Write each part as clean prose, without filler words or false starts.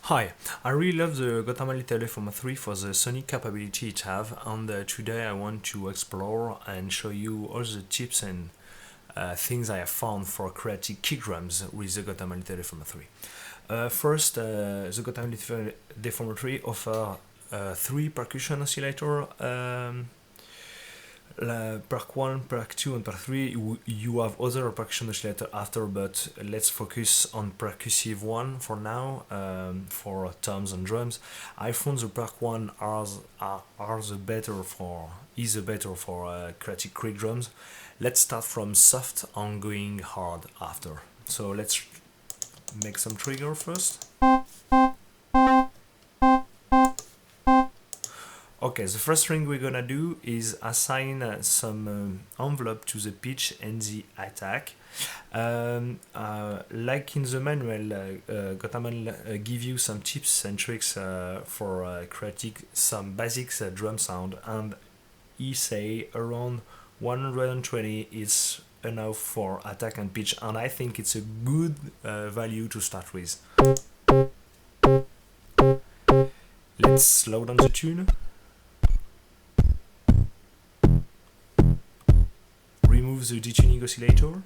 Hi, I really love the Gotharman LD3 for the sonic capability it have, and today I want to explore and show you all the tips and things I have found for creating kick drums with the Gotharman LD3. First, the Gotharman LD3 offer three percussion oscillator. Perk 1, Perk 2 and Perk 3 you have other percussion oscillator after, but let's focus on percussive one for now, for toms and drums. I found the Perk 1 are the better for is the better for creative quick drums. Let's start from soft and going hard after. So let's make some trigger first. Okay, the first thing we're gonna do is assign some envelope to the pitch and the attack. Like in the manual, Gotarman give you some tips and tricks for creating some basics drum sound, and he say around 120 is enough for attack and pitch, and I think it's a good value to start with. Let's slow down the tune. Remove the detuning oscillator,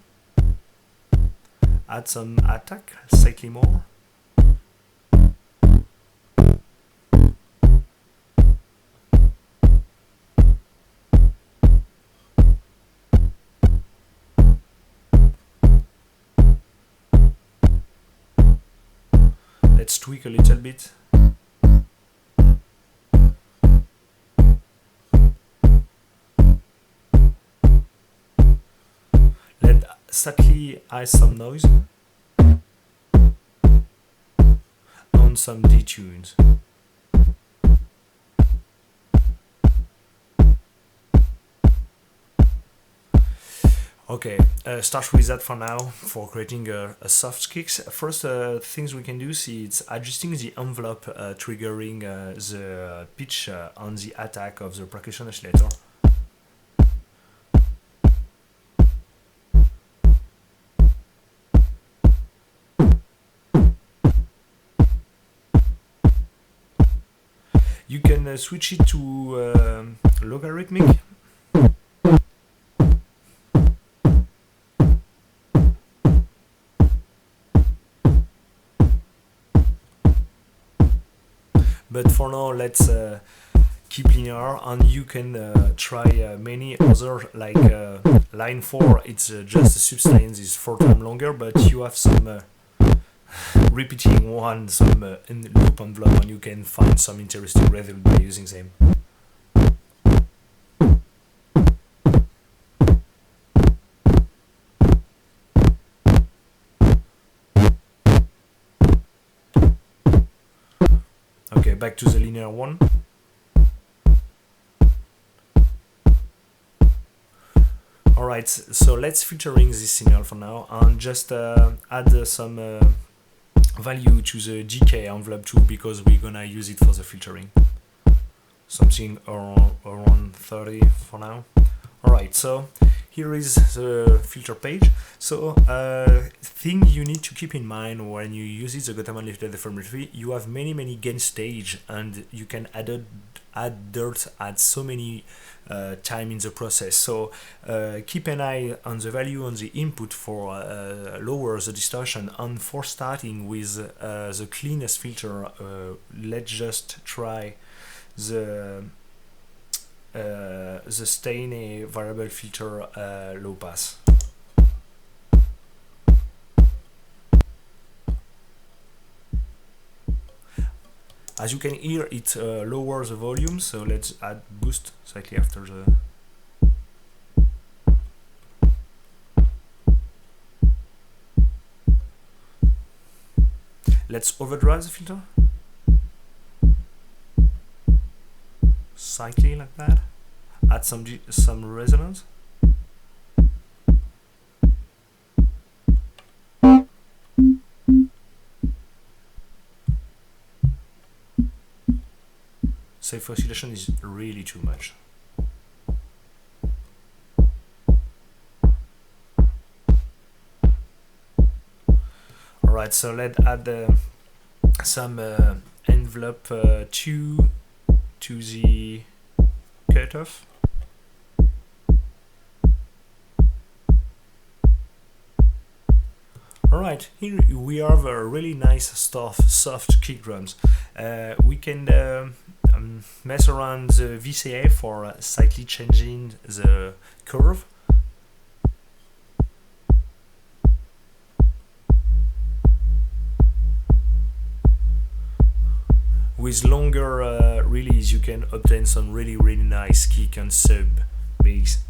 add some attack, slightly more. Let's tweak a little bit. Slightly add some noise on some detunes. Okay, start with that for now for creating a soft kicks. First things we can do is adjusting the envelope, triggering the pitch on the attack of the percussion oscillator. You can switch it to logarithmic. But for now, let's keep linear, and you can try many other, like line 4, it's just the substance is 4 times longer, but you have some repeating one, some in loop envelope, and you can find some interesting result by using them. Okay, back to the linear one. Alright, so let's filtering this signal for now, and just add some value to the decay envelope too, because we're gonna use it for the filtering. Something around 30 for now. Alright, so here is the filter page. So thing you need to keep in mind when you use it, the Gotharman LD3, you have many gain stage, and you can add dirt at so many time in the process. So keep an eye on the value on the input for lower the distortion, and for starting with the cleanest filter, let's just try the stain variable filter low pass. As you can hear, it lowers the volume, so let's add boost slightly after the. Let's overdrive the filter. Slightly like that. Add some resonance. Safe oscillation is really too much. Alright, so let's add some envelope 2 to the cutoff. Alright, here we have a really nice soft kick drums. We can mess around the VCA for slightly changing the curve. With longer release, you can obtain some really nice kick and sub bass.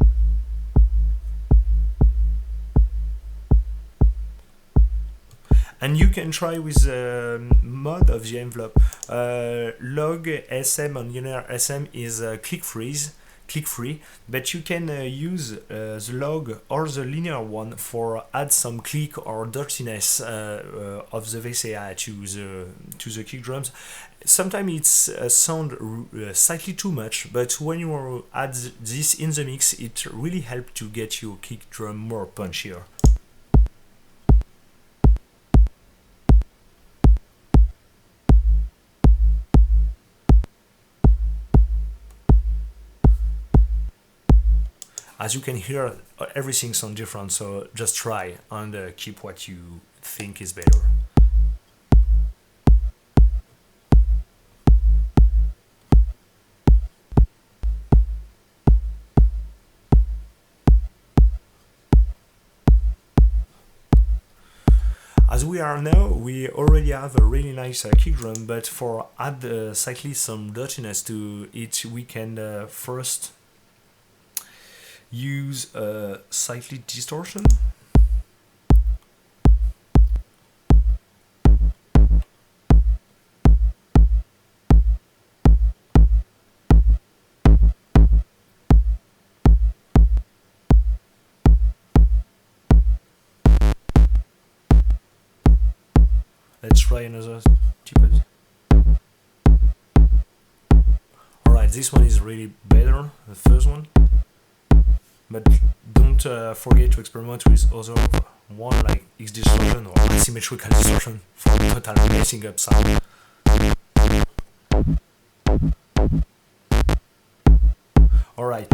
And you can try with the mod of the envelope. Log SM and linear SM is click free, but you can use the log or the linear one for add some click or dirtiness of the VCA to the kick drums. Sometimes it's sound slightly too much, but when you add this in the mix, it really helps to get your kick drum more punchier. As you can hear, everything sounds different, so just try and keep what you think is better. As we are now, we already have a really nice kick drum, but for add slightly some dirtiness to it, we can first use slightly distortion. Let's try another tip. Alright, this one is really better, the first one. But don't forget to experiment with other one like X distortion or asymmetrical distortion for total messing up sound. Alright,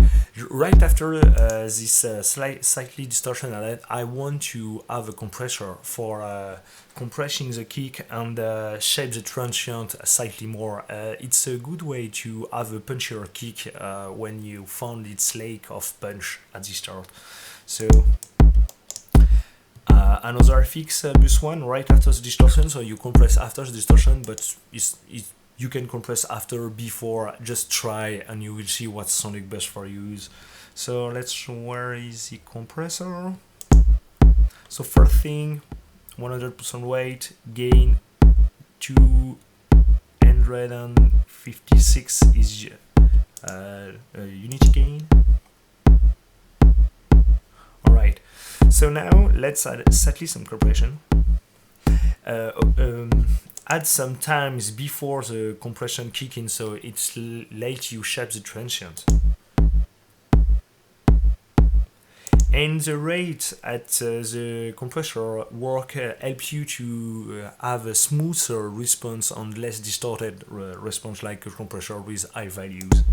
right after this slightly distortion I want to have a compressor for compressing the kick and shape the transient slightly more. It's a good way to have a punchier kick when you found its lack of punch at the start. So another fix bus one right after the distortion, so you compress after the distortion, but you can compress after, before. Just try and you will see what's sonic best for use. So where is the compressor? So first thing, 100% weight, gain 256 is unity gain. Alright, so now let's add slightly some compression. Add some times before the compression kick in, so it's late you shape the transient. And the rate at the compressor work help you to have a smoother response and less distorted response like a compressor with high values.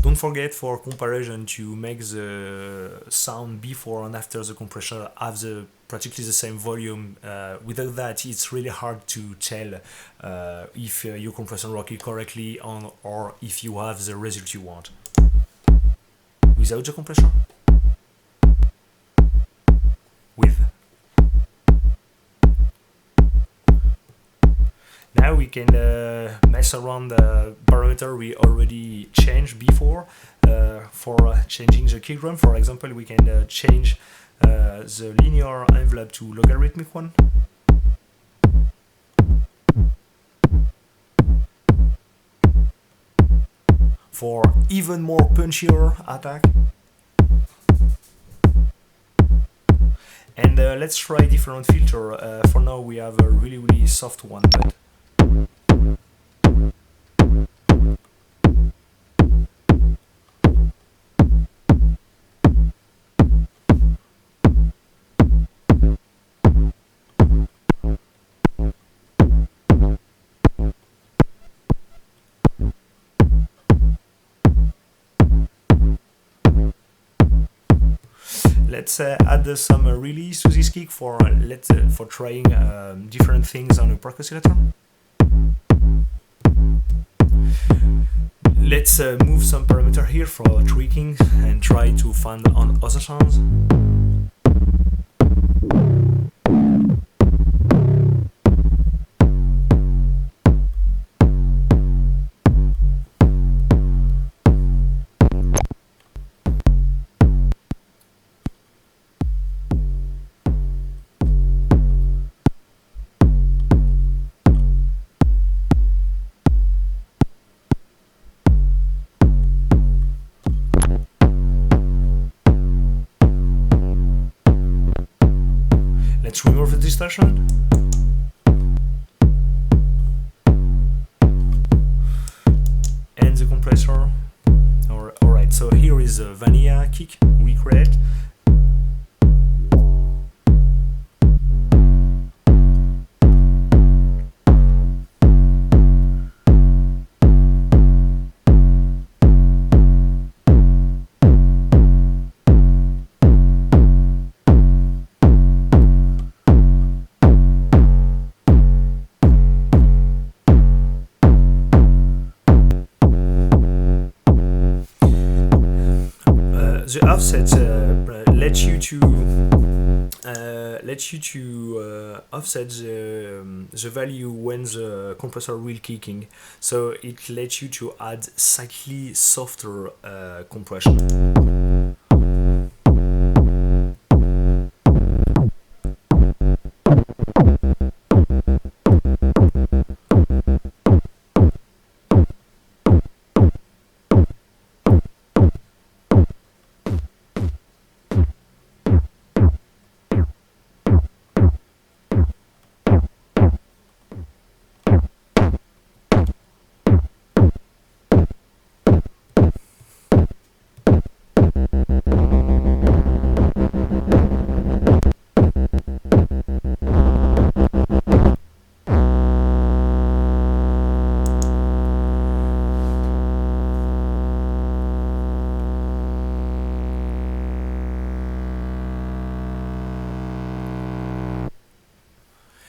Don't forget for comparison to make the sound before and after the compressor have practically the same volume. Without that, it's really hard to tell if your compressor working correctly or if you have the result you want. Without the compressor? With. Now we can mess around the parameter we already changed before for changing the kick drum. For example, we can change the linear envelope to logarithmic one. For even more punchier attack. And And let's try different filter. For now we have a really soft one, but let's add some release to this kick for for trying different things on a percussive. Let's move some parameter here for tweaking and try to find on other sounds. Let's remove the distortion. And the compressor. Alright, so here is a vanilla kick we create. The offset lets you to offset the value when the compressor will kicking, so it lets you to add slightly softer compression.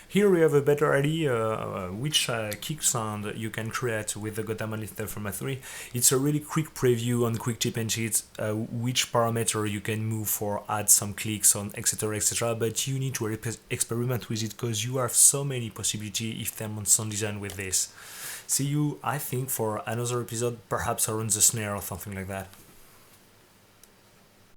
Here we have a better idea which kick sound you can create with the Gotharman LD3. It's a really quick preview on quick tip and sheets, which parameter you can move for add some clicks on, etc, but you need to experiment with it because you have so many possibilities if them on sound design with this. See you, I think, for another episode, perhaps around the snare or something like that.